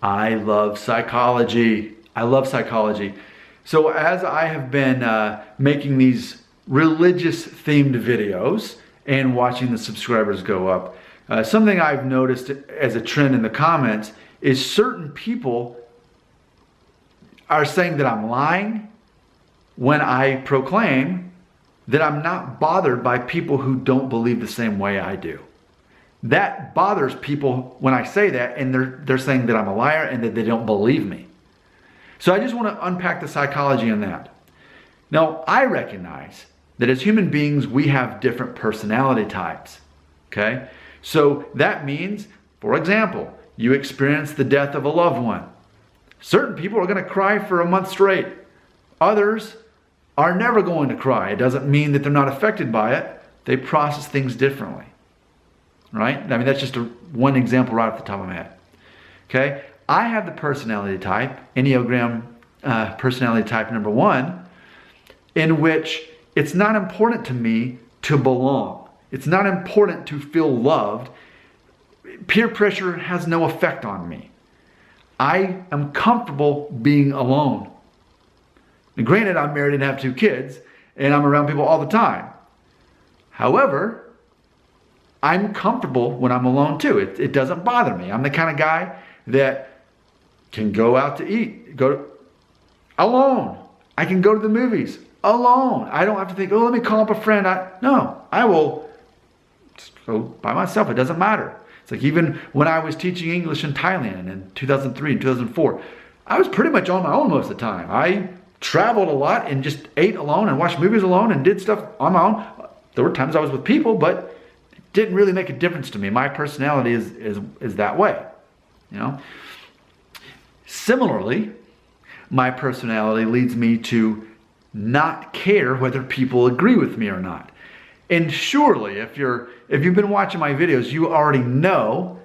I love psychology. I love psychology. So as I have been making these religious themed videos and watching the subscribers go up, something I've noticed as a trend in the comments is certain people are saying that I'm lying when I proclaim that I'm not bothered by people who don't believe the same way I do. That bothers people when I say that, and they're saying that I'm a liar and that they don't believe me. So I just want to unpack the psychology in that. Now, I recognize that as human beings, we have different personality types, okay? So that means, for example, you experience the death of a loved one. Certain people are going to cry for a month straight. Others are never going to cry. It doesn't mean that they're not affected by it. They process things differently, right? I mean, that's just one example right off the top of my head, okay? I have the personality type, Enneagram personality type number 1, in which it's not important to me to belong. It's not important to feel loved. Peer pressure has no effect on me. I am comfortable being alone. And granted, I'm married and have 2 kids, and I'm around people all the time. However, I'm comfortable when I'm alone too. It doesn't bother me. I'm the kind of guy that can go out to eat, alone. I can go to the movies alone. I don't have to think, oh, let me call up a friend. No, I will just go by myself. It doesn't matter. It's like even when I was teaching English in Thailand in 2003 and 2004, I was pretty much on my own most of the time. I traveled a lot and just ate alone and watched movies alone and did stuff on my own. There were times I was with people, but it didn't really make a difference to me. My personality is that way, you know. Similarly, my personality leads me to not care whether people agree with me or not. And surely, if you've been watching my videos, you already know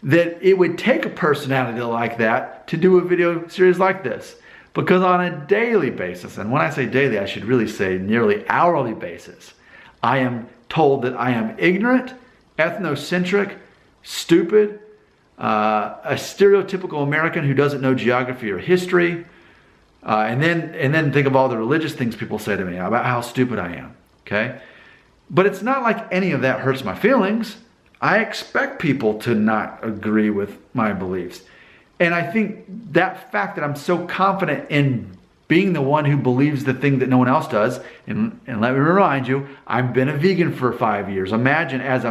that it would take a personality like that to do a video series like this. Because on a daily basis, and when I say daily, I should really say nearly hourly basis, I am told that I am ignorant, ethnocentric, stupid, a stereotypical American who doesn't know geography or history, and then think of all the religious things people say to me about how stupid I am, okay? But it's not like any of that hurts my feelings. I expect people to not agree with my beliefs. And I think that fact that I'm so confident in being the one who believes the thing that no one else does, and let me remind you, I've been a vegan for 5 years. Imagine as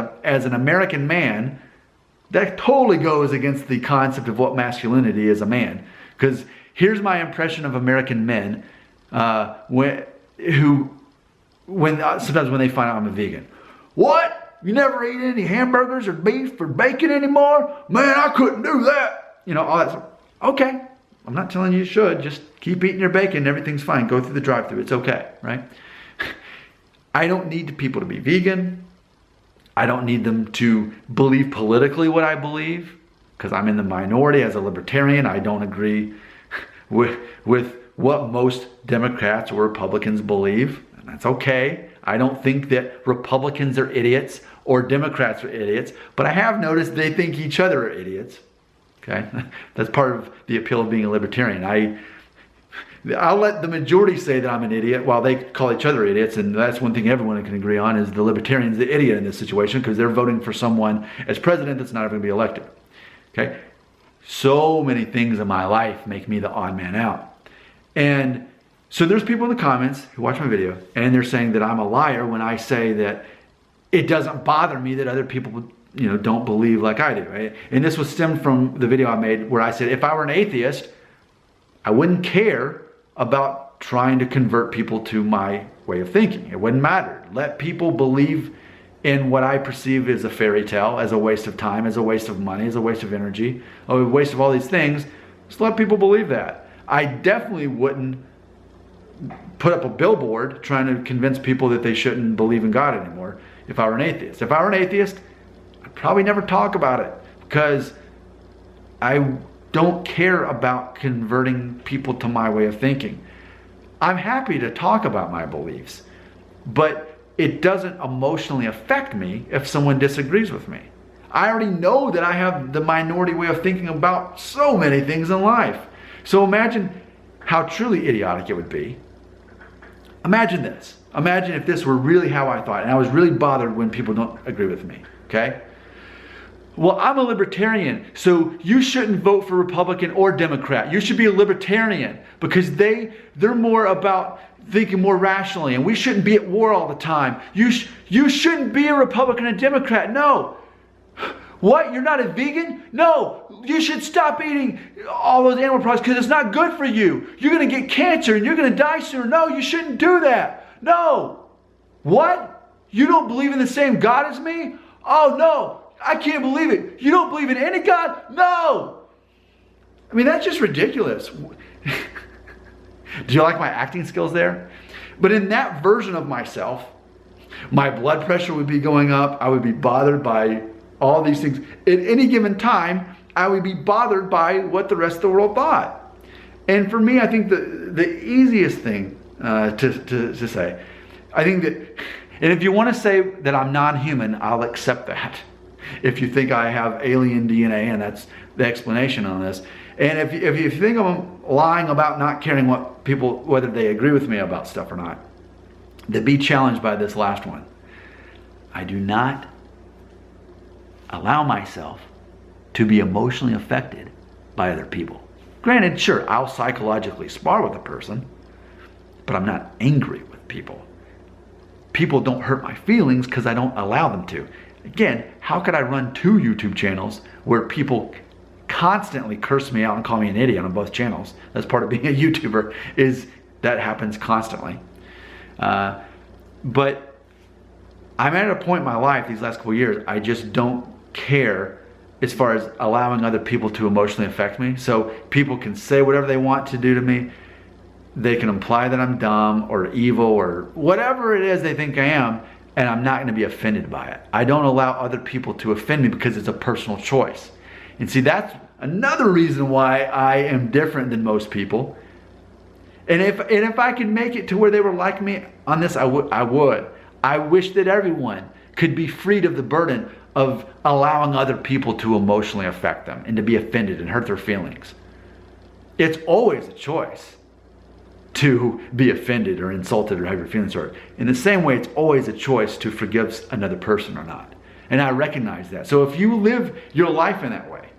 an American man, that totally goes against the concept of what masculinity is a man. Because here's my impression of American men sometimes when they find out I'm a vegan. What? You never eat any hamburgers or beef or bacon anymore? Man, I couldn't do that. You know, all that stuff. Okay, I'm not telling you should. Just keep eating your bacon. Everything's fine. Go through the drive-thru. It's okay, right? I don't need people to be vegan. I don't need them to believe politically what I believe, because I'm in the minority as a libertarian. I don't agree with what most Democrats or Republicans believe, and that's okay. I don't think that Republicans are idiots or Democrats are idiots, but I have noticed they think each other are idiots. Okay, that's part of the appeal of being a libertarian. I'll let the majority say that I'm an idiot while they call each other idiots, and that's one thing everyone can agree on is the libertarian's the idiot in this situation because they're voting for someone as president that's not ever going to be elected. Okay, so many things in my life make me the odd man out. And so there's people in the comments who watch my video and they're saying that I'm a liar when I say that it doesn't bother me that other people don't believe like I do, right? And this was stemmed from the video I made where I said if I were an atheist, I wouldn't care about trying to convert people to my way of thinking. It wouldn't matter. Let people believe in what I perceive as a fairy tale, as a waste of time, as a waste of money, as a waste of energy, a waste of all these things. Just let people believe that. I definitely wouldn't put up a billboard trying to convince people that they shouldn't believe in God anymore if I were an atheist. If I were an atheist, I'd probably never talk about it because I don't care about converting people to my way of thinking. I'm happy to talk about my beliefs, but it doesn't emotionally affect me if someone disagrees with me. I already know that I have the minority way of thinking about so many things in life. So imagine how truly idiotic it would be. Imagine this. Imagine if this were really how I thought, and I was really bothered when people don't agree with me, okay? Well, I'm a libertarian, so you shouldn't vote for Republican or Democrat. You should be a libertarian because they're more about thinking more rationally, and we shouldn't be at war all the time. You shouldn't be a Republican and Democrat. No. What? You're not a vegan? No. You should stop eating all those animal products because it's not good for you. You're going to get cancer and you're going to die sooner. No, you shouldn't do that. No. What? You don't believe in the same God as me? Oh, no. I can't believe it. You don't believe in any God? No. I mean, that's just ridiculous. Do you like my acting skills there? But in that version of myself, my blood pressure would be going up. I would be bothered by all these things. At any given time, I would be bothered by what the rest of the world thought. And for me, I think the easiest thing to say, I think that, and if you want to say that I'm non-human, I'll accept that. If you think I have alien DNA, and that's the explanation on this. And if you think I'm lying about not caring what people, whether they agree with me about stuff or not, then be challenged by this last one. I do not allow myself to be emotionally affected by other people. Granted, sure, I'll psychologically spar with a person, but I'm not angry with people. People don't hurt my feelings because I don't allow them to. Again, how could I run 2 YouTube channels where people constantly curse me out and call me an idiot on both channels? That's part of being a YouTuber, is that happens constantly. But I'm at a point in my life these last couple of years, I just don't care as far as allowing other people to emotionally affect me. So people can say whatever they want to do to me. They can imply that I'm dumb or evil or whatever it is they think I am, and I'm not going to be offended by it. I don't allow other people to offend me because it's a personal choice. And see, that's another reason why I am different than most people. And if I could make it to where they were like me on this, I would. I wish that everyone could be freed of the burden of allowing other people to emotionally affect them and to be offended and hurt their feelings. It's always a choice to be offended or insulted or have your feelings hurt. In the same way, it's always a choice to forgive another person or not. And I recognize that. So if you live your life in that way,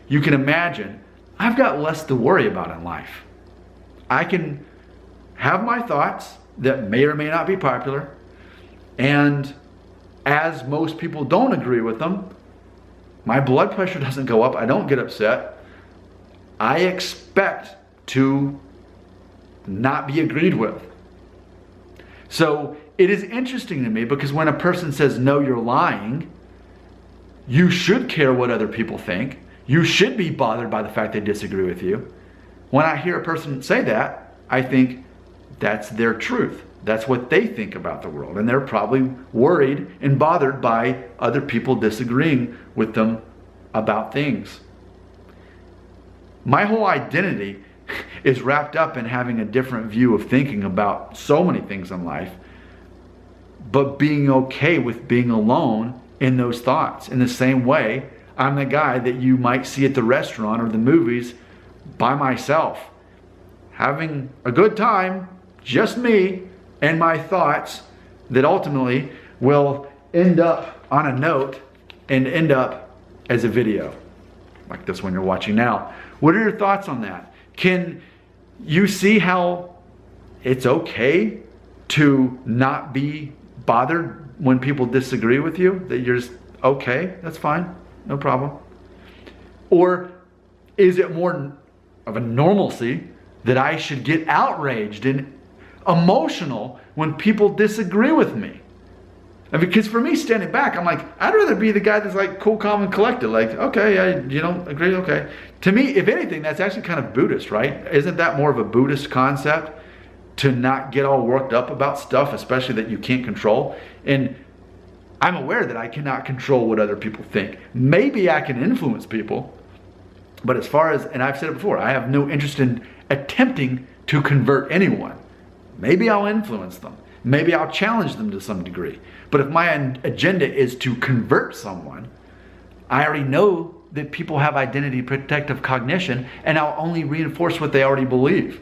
you can imagine, I've got less to worry about in life. I can have my thoughts that may or may not be popular, and as most people don't agree with them, my blood pressure doesn't go up. I don't get upset. I expect to not be agreed with. So it is interesting to me because when a person says, no, you're lying, you should care what other people think. You should be bothered by the fact they disagree with you. When I hear a person say that, I think that's their truth. That's what they think about the world. And they're probably worried and bothered by other people disagreeing with them about things. My whole identity is wrapped up in having a different view of thinking about so many things in life, but being okay with being alone in those thoughts. In the same way, I'm the guy that you might see at the restaurant or the movies by myself, having a good time, just me and my thoughts that ultimately will end up on a note and end up as a video, like this one you're watching now. What are your thoughts on that? Can you see how it's okay to not be bothered when people disagree with you? That you're just, okay, that's fine, no problem. Or is it more of a normalcy that I should get outraged and emotional when people disagree with me? And because for me, standing back, I'm like, I'd rather be the guy that's like cool, calm, and collected. Like, okay, you don't agree, okay. To me, if anything, that's actually kind of Buddhist, right? Isn't that more of a Buddhist concept? To not get all worked up about stuff, especially that you can't control. And I'm aware that I cannot control what other people think. Maybe I can influence people, but as far as, and I've said it before, I have no interest in attempting to convert anyone. Maybe I'll influence them. Maybe I'll challenge them to some degree. But if my agenda is to convert someone, I already know that people have identity protective cognition, and I'll only reinforce what they already believe.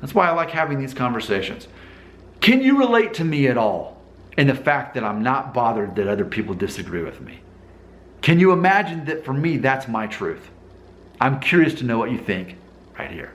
That's why I like having these conversations. Can you relate to me at all in the fact that I'm not bothered that other people disagree with me? Can you imagine that for me, that's my truth? I'm curious to know what you think right here.